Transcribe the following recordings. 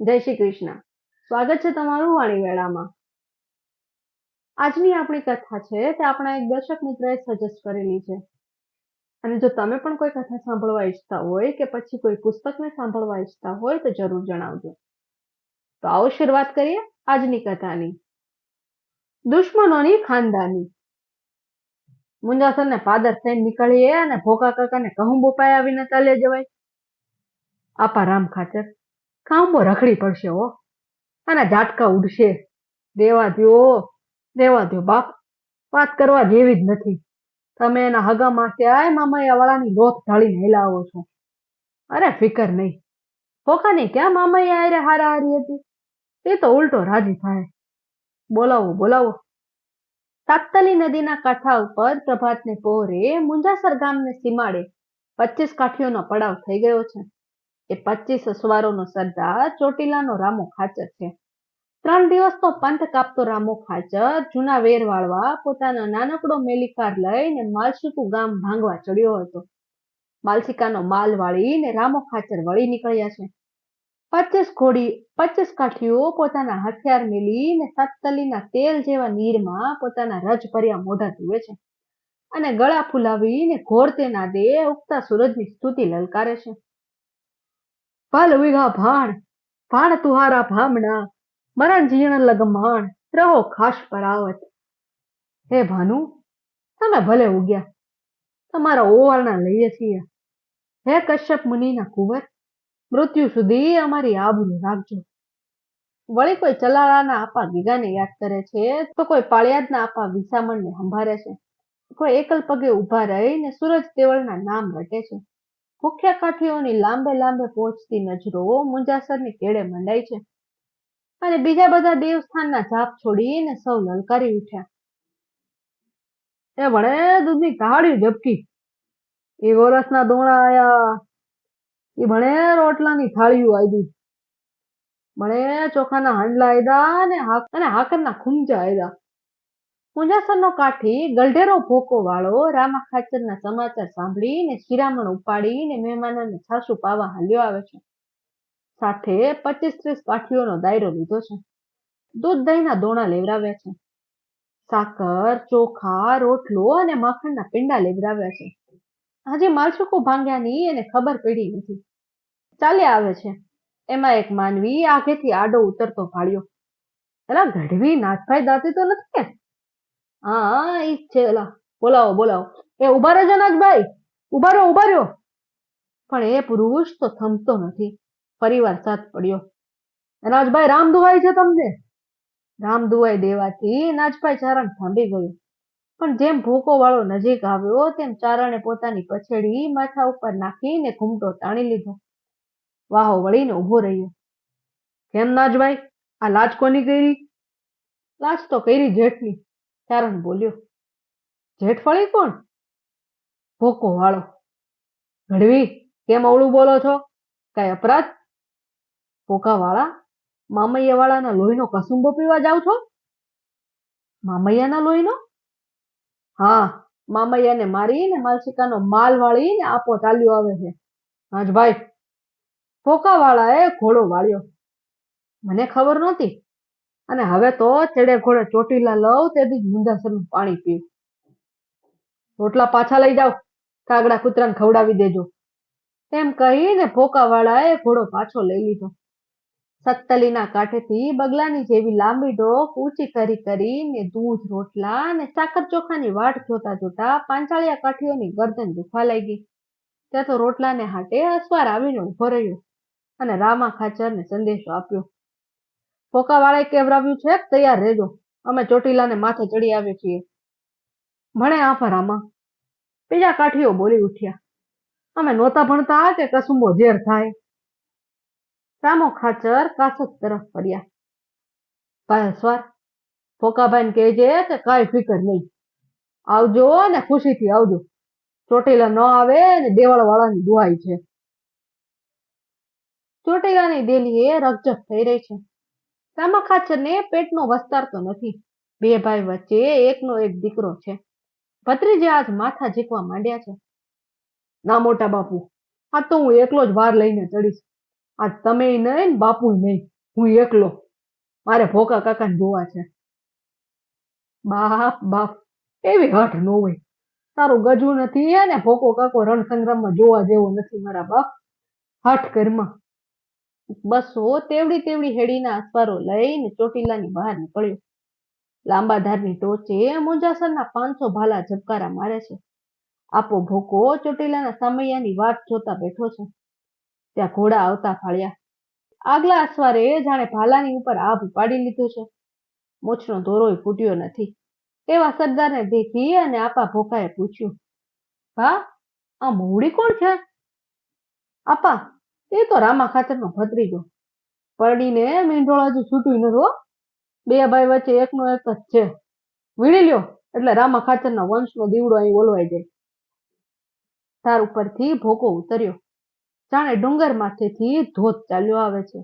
જય શ્રી કૃષ્ણ. સ્વાગત છે તમારું વાણી વેળામાં. આજની આપણી કથા છે તે આપણા એક દર્શક મિત્રએ સજેસ્ટ કરેલી છે. અને જો તમે પણ કોઈ કથા સાંભળવા ઈચ્છતા હોય કે પછી કોઈ પુસ્તકને સાંભળવા ઈચ્છતા હોય તો જરૂર જણાવજો. તો આવો શરૂઆત કરીએ આજની કથાની. દુશ્મનોની ખાનદાની. મુંજાસરને પાદર થઈને નીકળીએ અને ભોકા કાકાને કહુંબો પાયા વિના ચાલ્યા જવાય. આપા રામ ખાચર, કહુંબો રખડી પડશે હો, અને ઝાટકા ઉડશે. દેવા દ્યો બાપ, વાત કરવા જેવી જ નથી. તમે એના હગા માસ્યા મામૈયા વાળાની લોથ ઢાળીને હેલા આવો છો. અરે ફિકર નહીં, ભોકાની ક્યાં મામૈયા હારે હારાહારી હતી, એ તો ઉલટો રાજી થાય. બોલાવો. તાપ્તલી નદીના કાંઠા ઉપર પ્રભાતને પહોરે મુંજાસર ગામને સીમાડે 25 કાઠીઓનો પડાવ થઈ ગયો છે. એ 25 અસવારોનો સરદાર ચોટીલાનો રામો ખાચર છે. 3 દિવસનો પંથ કાપતો રામો ખાચર જૂના વેર વાળવા પોતાનો નાનકડો મેલીકાર લઈને માલશીકુ ગામ ભાંગવા ચડ્યો હતો. માલશીકાનો માલ વાળીને રામો ખાચર વળી નીકળ્યા છે. 25 કાઠીઓ પોતાના હથિયાર મેલીને તાપ્તલીના તેલ જેવા નીરમાં પોતાના રજ ભર્યા મોઢા ધુએ છે અને ગળા ફુલાવીને ઘોરતે નાદે ઉગતા સૂરજની સ્તુતિ લલકારે છે. ભલ વિઘા ભાણ તુહારા ભામણા, મરણ જીણ લગમાણ, રહો ખાસ પરાવત. હે ભાનુ, તમે ભલે ઉગ્યા, તમારા ઓવારણા લઈએ છીએ. હે કશ્યપ મુનિના કુંવર, મૃત્યુ સુધી અમારી આબરૂ રાખજો. વળી કોઈ ચલાળાના આપા ગીગાને યાદ કરે છે તો કોઈ પાળિયાદના આપા વિસામણને સંભાળે છે. કોઈ એકલ પગે ઊભા રહીને સૂરજ દેવળના નામ રટે છે. ભૂખ્યા કાઠીઓની લાંબે પહોંચતી નજરો મુંજાસરની કેળે મંડાઈ છે અને બીજા બધા દેવસ્થાનના જાપ છોડીને સૌ લલકારી ઉઠ્યા. એ ભણે દૂધની કહાડ્યું ઝબકી, એ ગોરસના દોણા આયા, એ ભણે રોટલાની થાળીઓ આવી, ભણે ચોખાના હાંડલા આયદા અને હાકરના ખુંજા આયદા. મુંજાસરનો કાઠી ગલઢેરો ભોકો વાળો રામા ખાચરના સમાચાર સાંભળીને શિરામણ ઉપાડીને મહેમાનોને છાસુ પાવા હાલ્યો આવે છે. સાથે 25-30 કાઠીઓનો દાયરો લીધો છે. દૂધ દહીંના દોણા લેવરાવ્યા છે. સાકર, ચોખા, રોટલો અને માખણના પીંડા લેવરાવ્યા છે. હજી માલસુકુ ભાંગ્યાની એને ખબર પડી નથી. ચાલ્યા આવે છે એમાં એક માનવી આગેથી આડો ઉતરતો ભાળ્યો. એલા ગઢવી નાથભાઈ દાતી તો નથી કે? હા ઈ જ છે. એલા બોલાવો. એ ઉભા રહેજો નાથભાઈ, ઉભા રહ્યો. પણ એ પુરુષ તો થમતો નથી. પરિવાર સાથ પડ્યો. નાથભાઈ રામ દુહાઈ છે તમને. રામ દુહાઈ દેવાથી નાથભાઈ ચારણ થાંભી ગયો. પણ જેમ ભૂકો વાળો નજીક આવ્યો તેમ ચારણે પોતાની પછેડી માથા ઉપર નાખીને ઘૂમટો તાણી લીધો. વાહો વળીને ઉભો રહ્યો. કેમ નાથભાઈ, આ લાજ કોની કરી? લાજ તો કરી જેઠની. ચારણ બોલ્યો. જેઠફળી કોણ? ભૂકો વાળો. ગઢવી, કેમ અવળું બોલો છો? કઈ અપરાધ? ભૂકા વાળા, મામૈયા વાળાના લોહીનો કસુંબો પીવા જાવ છો? મામૈયાના લોહીનો? હા, મામૈયાને મારીને માલશીકાનો માલ વાળીને આપો ચાલ્યો આવે છે. નાથભાઈ, ભોકા વાળાએ ઘોડો વાળ્યો. મને ખબર નહોતી, અને હવે તો ચડે ઘોડે ચોટીલા લઉં તેથી જ મુંજાસરનું પાણી પીવું. રોટલા પાછા લઈ જાઓ, કાગડા કૂતરાને ખવડાવી દેજો. એમ કહીને ભોકા વાળાએ ઘોડો પાછો લઈ લીધો. સત્તલીના કાંઠેથી બગલાની જેવી લાંબી ડોક ઊંચી કરીને દૂધ, રોટલા અને સાકર ચોખાની વાટ જોતા પાંચાળિયા કાઠીઓની ગરદન દુખવા લાગી. ત્યાં તો રોટલાને હાટે અસવાર આવીને ઉભો રહ્યો અને રામા ખાચરને સંદેશો આપ્યો. ભોકા વાળાએ કેવરાવ્યું છે, તૈયાર રહેજો, અમે ચોટીલાને માથે ચડી આવીએ છીએ. ભણે આફા રામા, બીજા કાઠીઓ બોલી ઉઠ્યા. અમે નહોતા ભણતા કે કસુંબો ઝેર થાય. રામો ખાચર કાસત તરફ ફર્યા. ભાઈ અસવાર, ભોકાભાઈને કહેજે કે કાંઈ ફિકર નહીં, આવજો ને ખુશીથી આવજો. ચોટીલા ન આવે ને દેવળ વાળાની દુહાઈ છે. ચોટીલાની ડેલીએ રકઝક થઈ રહી છે. રામા ખાચરને પેટનો વસ્તાર તો નથી. 2 ભાઈ વચ્ચે એકનો એક દીકરો છે. ભત્રીજે આજ માથા ઝીકવા માંડ્યા છે. ના મોટા બાપુ, આ તો હું એકલો જ વાર લઈને ચડીશ. આજ તમે નહીં ને બાપુ નહીં, હું એકલો. મારે ભોકા કાકાને જોવા છે. બાપ બાપ, એવી હઠ ન હોય. તારું ગજવું નથી ને ભોકો કાકો રણસંગ્રામમાં જોવા જેવો નથી મારા બાપ. હઠ ઘરમાં. બસો તેવડી તેવડી હેડીના અસવારો લઈને ચોટીલાની બહાર નીકળ્યો. લાંબા ધારની ટોચે મુંજાસરના 500 ભાલા ઝબકારા મારે છે. આપો ભોકો ચોટીલાના સામૈયાની વાટ જોતા બેઠો છે. ત્યાં ઘોડા આવતા ફાળ્યા. આગલા અસવારે જાણે ભાલાની ઉપર આભ ઉપાડી લીધું છે. મોછનો દોરોય ફૂટ્યો નથી. એવા સરદારને દેખી અને આપા ભોકાએ પૂછ્યું, ભા, આ મોવડી કોણ છે? આપા, એ તો રામા ખાચરનો ભત્રીજો. પરણીને મીંઢોળ હજુ છૂટ્યું નથી હો. બે ભાઈ વચ્ચે એકનો એક જ છે. વીણી લ્યો એટલે રામા ખાચરના વંશનો દીવડો અહીં ઓલવાઈ જાય. તાર ઉપરથી ભોકો ઉતર્યો. જાણે ડુંગર માથેથી ધોધ ચાલ્યો આવે છે.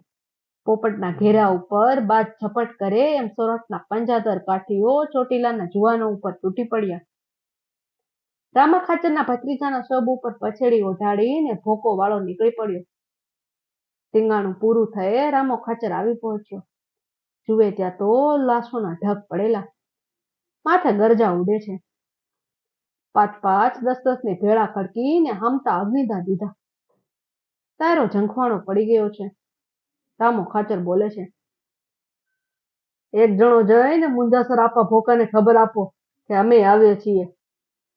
પોપટના ઘેરા ઉપર બાજ ઝપટ કરે એમ સોરઠના 75 કાઠીઓ ચોટીલાના જુવાનો ઉપર તૂટી પડ્યા. રામા ખાચરના ભત્રીજાના શબ ઉપર પછેડી ઓઢાડીને ભોકો વાળો નીકળી પડ્યો. ટીંગાણું પૂરું થયે રામો ખાચર આવી પહોંચ્યો. જુએ ત્યાં તો લાશોના ઢગ પડેલા. માથે ગરજા ઉડે છે. 5-5, 10-10 ની ભેળા ખડકીને હમતા અગ્નિદા દીધા. તારો ઝંખવાણો પડી ગયો છે. રામો ખાચર બોલે છે, એક જણો જઈને મુંજાસર આપા ભોકાને ખબર આપો કે અમે આવીએ છીએ.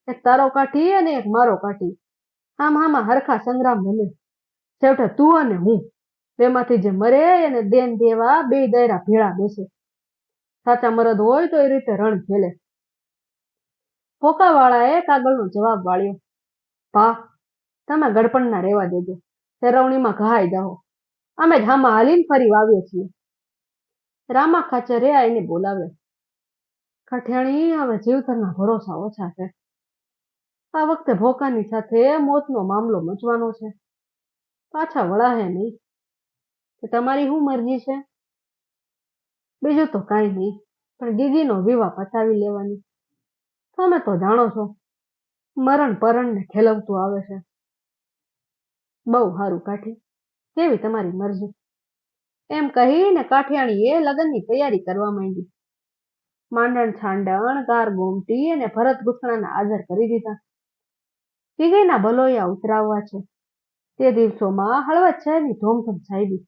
એક તારો કાઠી અને એક મારો કાઠી. આમાં હરખા સંગ્રામ બને. છેવટે તું અને હું બેમાંથી જે મરે એને દેન દેવા બે દાયરા ભેળા બેસે. સાચા મરદ હોય તો એ રીતે રણ ખેલે. ભોકાવાળાએ કાગળનો જવાબ વાળ્યો, ભા, તમે ગડપણના રહેવા દેજો. સેરવણીમાં ઘાઈ જાઓ. અમે જ હામાં હાલીને ફરી વાવીએ છીએ. રામા ખાચરે આઈને બોલાવ્યો. કાઠિયાણી, હવે જીવતરના ભરોસા ઓછા છે. આ વખતે ભોકાની સાથે મોતનો મામલો મચવાનો છે. પાછા વળાહે નહીં. તમારી શું મરજી છે? બીજું તો કાંઈ નહીં, પણ દીદીનો વિવાહ પતાવી લેવાની. તમે તો જાણો છો, મરણ પરણને ખેલવતું આવે છે. બહુ સારું કાઠી, કેવી તમારી મરજી. એમ કહીને કાઠિયાણીએ લગ્નની તૈયારી કરવા માંડી. માંડણ છાંડણ, ગાર ગોમટી અને ભરત ગૂંથણાના હાજર કરી દીધા. ટીગીના બલોયા ઉતરાવવા છે. તે દિવસોમાં હળવદ શહેરની ધોમધમ સાહેબી.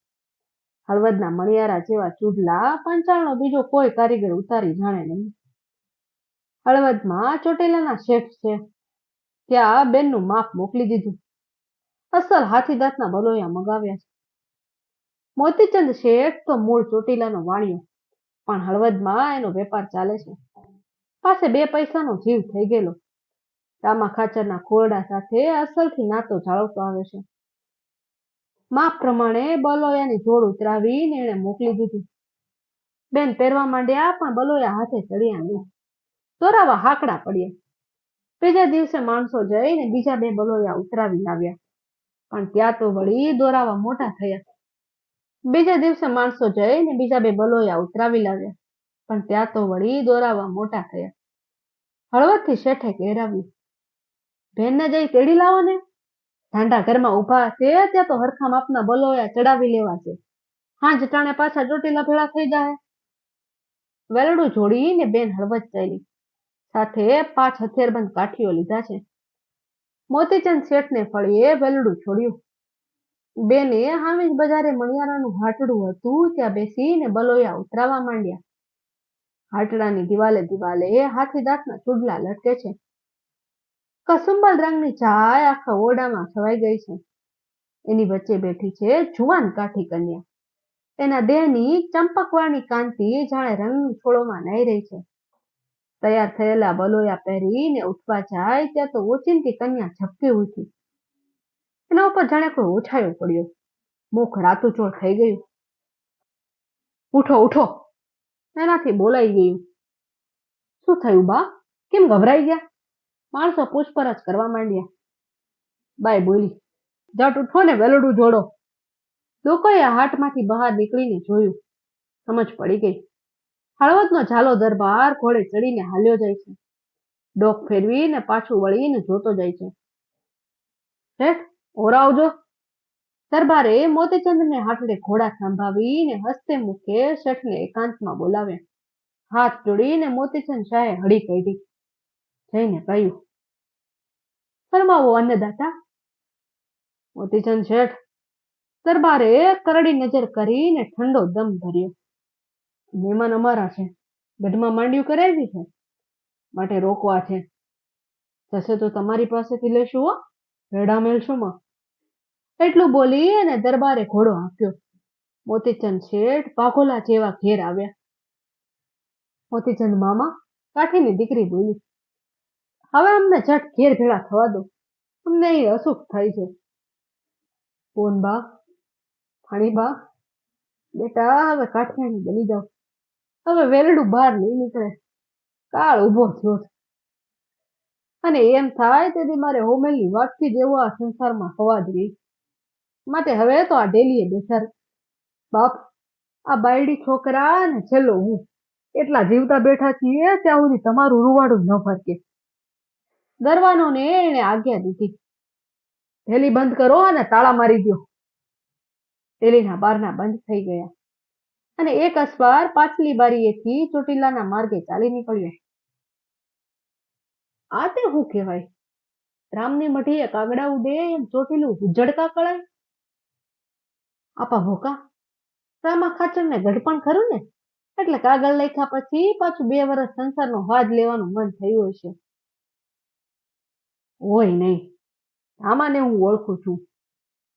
હળવદના મણિયારા જેવા ચૂડલા પંચાળનો બીજો કોઈ કારીગર ઉતારી જાણે નહીં. હળવદમાં ચોટીલાના શેઠ છે. ત્યાં બેનનું માપ મોકલી દીધું. અસલ હાથીદાંતના બલોયા મગાવ્યા છે. મોતીચંદ શેઠ તો મૂળ ચોટીલાનો વાણિયો, પણ હળવદમાં એનો વેપાર ચાલે છે. પાસે 2 પૈસાનો જીવ થઈ ગયેલો. રામા ખાચરના ખોરડા સાથે અસલથી નાતો જાળવતો આવે છે. માપ પ્રમાણે બલોયાની જોડ ઉતરાવીને એણે મોકલી દીધી. બેન પહેરવા માંડ્યા, પણ બલોયા હાથે ચડ્યા નહીં. દોરાવા હાકડા પડ્યા. બીજા દિવસે માણસો જઈને બીજા 2 બલોયા ઉતરાવી લાવ્યા, પણ ત્યાં તો વળી દોરાવા મોટા થયા. બીજા દિવસે માણસો જઈને બીજા 2 બલોયા ઉતરાવી લાવ્યા, પણ ત્યાં તો વળી દોરાવા મોટા થયા. હળવદથી શેઠે કહેરાવ્યું, બેનને જઈ તેડી લાવો ને. ઢાંઢા ઘરમાં ઊભા છે ત્યાં તો હરખા માપના બલોયા ચડાવી લેવા છે. હાંજ ટાણે પાછા ચોટીલા ભેળા થઈ જાય. વેલડું જોડીને બેન હળવદ ચાલી. સાથે 5 હથિયારબંધ કાઠીઓ લીધા છે. મોતીચંદ શેઠને ફળીએ વેલડું છોડ્યું. બેને હામીજ બજારે મણિયારાનું હાટડું હતું ત્યાં બેસીને બલોયા ઉતરાવા માંડ્યા. હાટડાની દિવાલે હાથીદાંતના ચૂડલા લટકે છે. કસુંબલ રંગની ચાય આખા ઓરડામાં છવાઈ ગઈ છે. એની વચ્ચે બેઠી છે જુવાન કાઠી કન્યા. એના દેહની ચંપકવાળની કાંતિ જાણે રંગની છોડોમાં નાઈ રહી છે. તૈયાર થયેલા બલોયા પહેરીને ઉઠવા જાય ત્યાં તો ઓચિંતી કન્યા ઝપકી ઉઠી. એના ઉપર જાણે કોઈ ઓછાયો પડ્યો. મુખ રાતુચોળ થઈ ગયું. ઉઠો ઉઠો, એનાથી બોલાઈ ગયું. શું થયું બા, કેમ ગભરાઈ ગયા? માણસો પૂછપરછ કરવા માંડ્યા. બાઈ બોલી, જટ ઉઠો ને વેલડું જોડો. લોકોએ હાટમાંથી બહાર નીકળીને જોયું. સમજ પડી ગઈ. હળવદનો ઝાલો દરબાર ઘોડે ચડીને હાલ્યો જાય છે. ડોક ફેરવીને પાછું વળીને જોતો જાય છે. શેઠ, ઓરાવજો. દરબારે મોતીચંદને હાથડે ઘોડા સંભાવીને હસ્તે મુખે શેઠને એકાંતમાં બોલાવ્યા. હાથ જોડીને મોતીચંદ શાહે હળી કાઢી. જઈને કહ્યું, ફરમાવો અન્નદાતા. મોતીચંદ શેઠ. દરબારે કરડી નજર કરીને ઠંડો દમ ભર્યો. મહેમાન અમારા છે, ગઢમાં માંડ્યું કરાવી છે, માટે રોકવા છે. જશે તો તમારી પાસેથી લેશું હો, રેડા મેલશું માં. એટલું બોલી અને દરબારે ઘોડો આપ્યો. મોતીચંદ શેઠ પાઘોલા જેવા ઘેર આવ્યા. મોતીચંદ મામા, કાઠીની દીકરી બોલી, હવે અમને ઝટ ઘેર ભેળા થવા દો, અમને એ અસુખ થાય છે. પોનબા, ફણીબા, બેટા હવે કાઠિયાણી બની જાઓ, હવે વેલડું બહાર નહીં નીકળે, કાળ ઉભો થયો છે. અને એમ થાય તેથી મારે હોમેલની વાટકી જેવો આ સંસારમાં હવા જ રહી. માટે હવે તો આ ડેલીએ બેસાર. બાપ, આ બાયડી છોકરા અને છેલ્લો હું એટલા જીવતા બેઠા છીએ ત્યાં સુધી તમારું રૂવાડું ન ફરકે. દરવાનોને એને આજ્ઞા દીધી. ડેલી બંધ કરો અને તાળા મારી દો. ડેલીના બારના બંધ થઈ ગયા અને એક અસવાર પાછલી બારીએથી ચોટીલાના માર્ગે ચાલી નીકળ્યો. આ તે શું કહેવાય? રામની મઢીએ કાગડા ઉડે એમ ચોટીલું ઉજળકા કળાય. આપા ભોકા, રામા ખાચરને ગઢપણ ખરું ને, એટલે કાગળ લખ્યા પછી પાછું 2 વર્ષ સંસારનો વાદ લેવાનું મન થયું હશે. હોય નહીં, રામાને હું ઓળખું છું.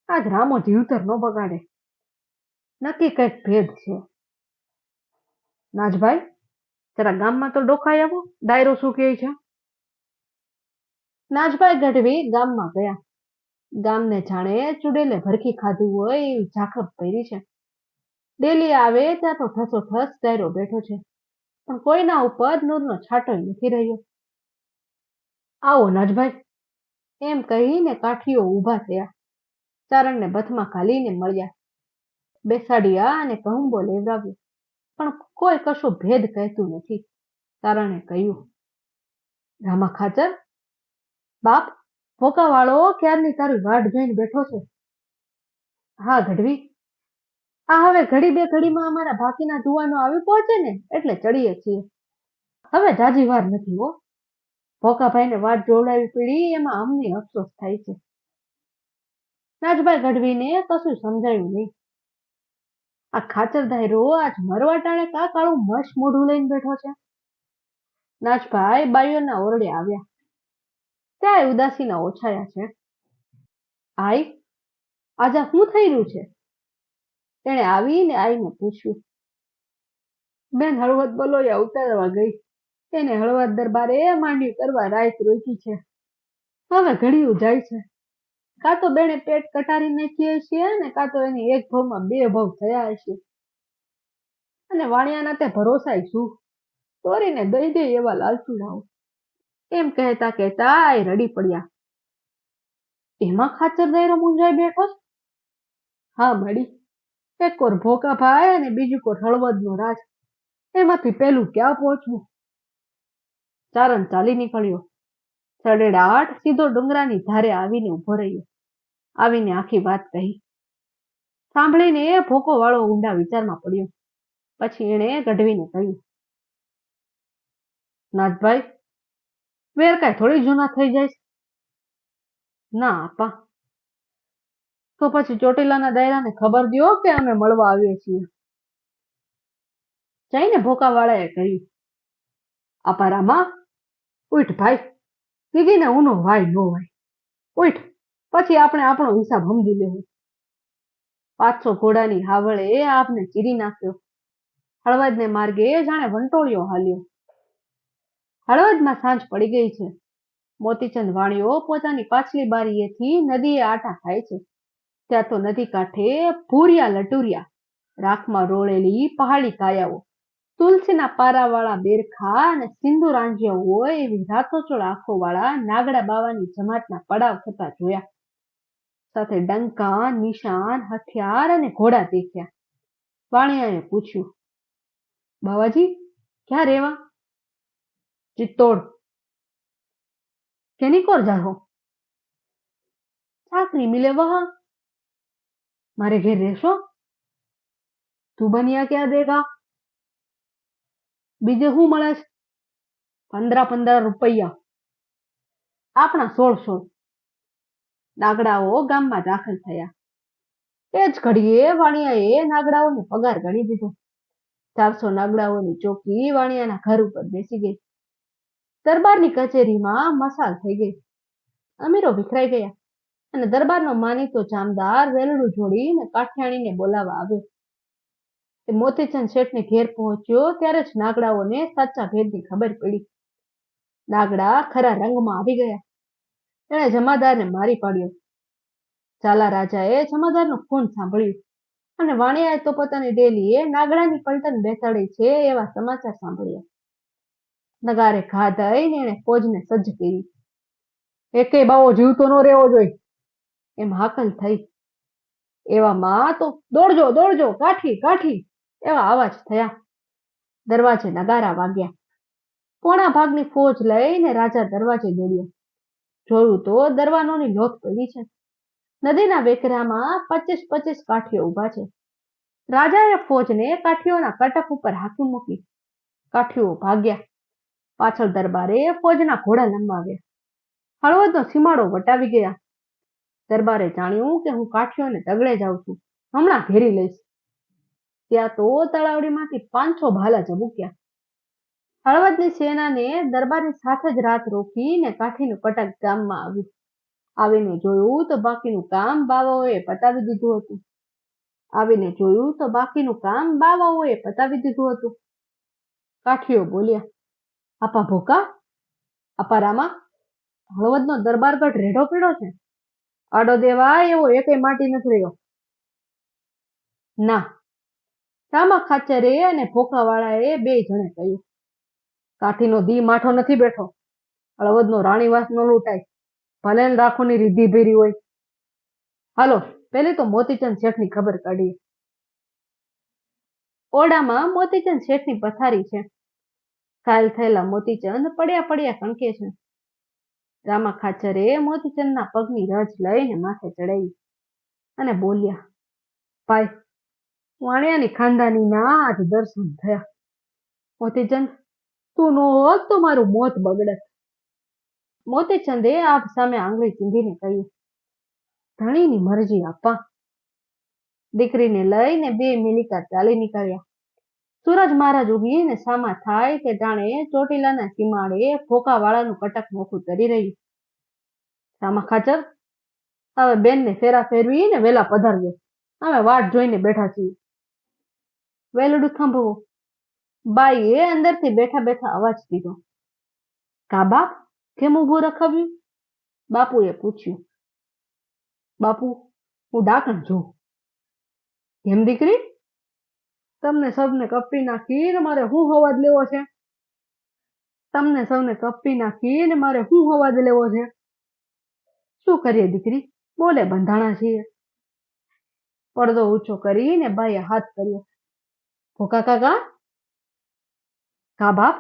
આજ રામો જીવતર ન બગાડે. નક્કી કઈક ભેદ છે. નાજભાઈ, જરા ગામમાં તો ડોખાઈ આવો, ડાયરો શું કહે છે? નાજભાઈ ગઢવી ગામમાં ગયા. ગામને જાણે ચૂડેલે ભરખી ખાધું હોય એવી ઝાખપ પહેરી છે. ડેલી આવે ત્યાં તો ઠસોઠસ ડાયરો બેઠો છે, પણ કોઈના ઉપર નૂરનો છાંટો નથી રહ્યો. આવો નાજભાઈ, એમ કહીને કાઠીઓ ઊભા થયા. ચારણને બથમાં ઘાલીને મળ્યા, બેસાડ્યા અને કહુંબો લેવડાવ્યો, પણ કોઈ કશો ભેદ કહેતું નથી. ચારણે કહ્યું, રામા ખાચર, બાપ, ભોકાવાળો ક્યારની તારી વાટ જોઈને બેઠો છે. હા ગઢવી, આ હવે ઘડી બે ઘડીમાં અમારા બાકીના જુવાનો આવી પહોંચે ને એટલે ચડીએ છીએ. હવે જાજી વાર નથી હો. ભોકાભાઈને વાટ જોવડાવી પડી એમાં અમને અફસોસ થાય છે. નાજભાઈ ગઢવીને કશું સમજાયું નહીં. આ ખાચર ધાયરો આજ મરવા ટાણે કા કાળું મશ મોઢું લઈને બેઠો છે. નાજભાઈ બાઈઓના ઓરડે આવ્યા. ત્યાં ઉદાસીના ઓછાયા છે. આઈ, આજે શું થઈ રહ્યું છે? તેણે આવીને આઈને પૂછ્યું. બેન હળવદ બલોયા ઉતારવા ગઈ. એને હળવદ દરબારે માંડવી કરવા રાત રોકી છે. હવે ઘડિયું જાય છે. કાં તો બેને પેટ કટારી નાખી હશે ને કાં તો એની એક ભાવમાં 2 ભાવ થયા હશે. અને વાણિયાના તે ભરોસાય શું? તોરીને દઈ દે એવા લાલચુડાઓ. એમ કહેતા કહેતા એ રડી પડ્યા. એમાં ખાચર દાયરો મૂંઝાઈ બેઠો? હા મળી. એક કોર ભોકાભાઈ અને બીજું કોર હળવદનો રાજ. એમાંથી પેલું ક્યાં પહોંચવું? ચારણ ચાલી નીકળ્યો. સડેડાટ સીધો ડુંગરાની ધારે આવીને ઉભો રહ્યો. આવીને આખી વાત કહી. સાંભળીને ભોકો વાળો ઊંડા વિચારમાં પડ્યો. પછી એણે ગઢવીને કહ્યું, નાથભાઈ, વેર કાંઈ થોડી જૂના થઈ જાય છે. ના આપા. તો પછી ચોટીલાના દાયરાને ખબર દો કે અમે મળવા આવીએ છીએ. જઈને ભોકાવાળાએ કહ્યું, આપા રામા, ઉઠ ભાઈ, દીદીને ઊનો વાય નો વાય. ઉઠ, પછી આપણે આપણો હિસાબ સમજી લેવું. 500 ઘોડાની હાવળે આપને ચીરી નાખ્યો. હળવદને માર્ગે જાણે વંટોળિયો હાલ્યો. હળવદમાં સાંજ પડી ગઈ છે. મોતીચંદ વાણિયો પોતાની પાછલી બારીએથી નદીએ આટા ખાય છે. ત્યાં તો નદી કાંઠે ભૂરિયા લટુરિયા, રાખમાં રોળેલી પહાડી કાયાઓ, તુલસીના પારાવાળા બેરખા અને સિંદૂર આંજ્યા હોય એવી રાતોચોળ આંખોવાળા નાગડા બાવાની જમાતના પડાવ થતા જોયા. સાથે ડંકા, નિશાન, હથિયાર અને ઘોડા દેખ્યા. વાણિયાએ પૂછ્યું, બાવાજી, ક્યાં રેવા? ચિત્તોડ. કેની કોર જાહો? ચાકરી મિલે વહા. મારે ઘેર રહેશો? તું બનિયા ક્યાં દેગા? બીજે શું મળે છે? 15 રૂપિયા. આપણા 1600. નાગડાઓ ગામમાં દાખલ થયા. એ જ ઘડીએ વાણિયાએ નાગડાઓને પગાર ગણી દીધો. 400 નાગડાઓની ચોકી વાણિયાના ઘર ઉપર બેસી ગઈ. દરબારની કચેરીમાં મસાલ થઈ ગઈ. અમીરો વિખરાઈ ગયા અને દરબારનો માનીતો જામદાર વેલડું જોડીને કાઠિયાણીને બોલાવવા આવ્યો. એ મોતીચંદ શેઠને ઘેર પહોંચ્યો ત્યારે જ નાગડાઓને સાચા ભેદની ખબર પડી. નાગડા ખરા રંગમાં આવી ગયા. એણે જમાદારને મારી પાડ્યો. ઝાલા રાજાએ જમાદારનું ખૂન સાંભળ્યું અને વાણિયાએ તો પોતાની ડેલીએ નાગડાની પલટન બેસાડી છે એવા સમાચાર સાંભળ્યા. નગારે ઘા દઈને એણે ફોજને સજ્જ કરી. એકેય બાવો જીવતો ન રહેવો જોઈએ એમ હાકલ થઈ. એવામાં તો દોડજો દોડજો, કાઠી કાઠી એવા અવાજ થયા. દરવાજે નગારા વાગ્યા. પોણા ભાગની ફોજ લઈને રાજા દરવાજે દોડ્યો. જોયું તો દરવાનોની લોથ પડી છે. નદીના વેકરામાં 25 કાઠીઓ ઉભા છે. રાજાએ ફોજને કાઠીઓના કટક ઉપર હાકી મૂકી. કાઠીઓ ભાગ્યા. પાછળ દરબારે ફોજના ઘોડા લંબાવ્યા. હળવદનો સીમાડો વટાવી ગયા. દરબારે જાણ્યું કે હું કાઠીઓને તગડે જાઉં છું, હમણાં ઘેરી લઈશ. ત્યાં તો તળાવડીમાંથી 500 ભાલા ઝબૂક્યા. હળવદની સેનાને દરબારની સાથે જ રાત રોકીને કાઠીનું કટક ગામમાં આવ્યું. આવીને જોયું તો બાકીનું કામ બાવાઓએ પતાવી દીધું હતું. કાઠીઓ બોલ્યા, આપા ભોકા, આપા રામા, હળવદનો દરબારગઢ રેઢો પીડ્યો છે. આડો દેવા એવો એકેય માટી નથી રહ્યો. ના, રામા ખાચરે અને ભોકાવાળાએ 2 જણે કહ્યું. કાઠીનો દી માઠો નથી બેઠો. હળવદનો રાણીવાસ ન લૂંટાય, ભલે રાખોની રીધી ભેરી હોય. હાલો, પેલી તો મોતીચંદ શેઠની ખબર કાઢીએ. ઓરડામાં મોતીચંદ શેઠની પથારી છે. ઘાયલ થયેલા મોતીચંદ પડ્યા કણકે છે. રામા ખાચરે મોતીચંદના પગની રજ લઈને માથે ચડાવી અને બોલ્યા, ભાઈ, વાણિયાની ખાનદાનીના આજ દર્શન થયા. મોતીચંદ, તું નો હોત તો મારું મોત બગડત. મોતીચંદે આપ સામે આંગળી ચીંધીને કહ્યું, ધણીની મરજી આપા. દીકરીને લઈને 2 મિનિકા ચાલી નીકળ્યા. સૂરજ મહારાજ ઉગીને સામા થાય તે ટાણે ચોટીલાના સીમાડે ભોકાવાળાનું કટક નોખું તરી રહ્યું. રામા ખાચર, હવે બેનને ફેરા ફેરવીને વેલા પધારજો. અમે વાટ જોઈને બેઠા છીએ. વેલડું થાંભવો. બાઈએ અંદરથી બેઠા અવાજ દીધો. કા બાપ, કેમ ઊભું રખાવ્યું? બાપુએ પૂછ્યું. બાપુ, હું ડાકણ જોઉં. કેમ દીકરી? તમને સૌને કપ્પી નાખીને મારે શું હવાજ લેવો છે? શું કરીએ દીકરી, બોલે બંધાણા છીએ. પડદો ઊંચો કરીને બાઈએ હાથ કર્યો. ભોકા કાકા? કા બાપ?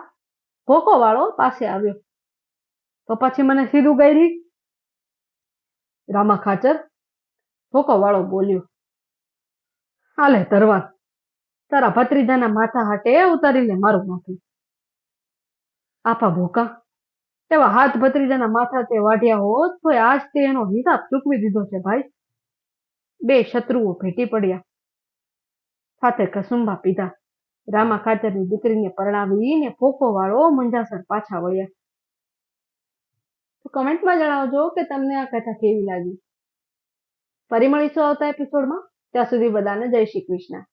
ભોકો વાળો પાસે આવ્યો. તો પછી મને સીધું ગાયરી? રામા ખાચર, ભોકો વાળો બોલ્યો. હાલે તરવાર, તારા ભત્રીજાના માથા હાટે ઉતારી લે મારું માથું. આપા ભોકા, એવા હાથ ભત્રીજાના માથા તે વાઢ્યા હોત તો આજ તે એનો હિસાબ ચૂકવી દીધો છે ભાઈ. 2 શત્રુઓ ભેટી પડ્યા. સાથે કસુંબા પીધા. રામા ખાચરની દીકરીને પરણાવીને ભોકો વાળો મંજાસર પાછા વળ્યા. તો કમેન્ટમાં જણાવજો કે તમને આ કથા કેવી લાગી. ફરી મળીશું આવતા એપિસોડમાં. ત્યાં સુધી બધાને જય શ્રી કૃષ્ણ.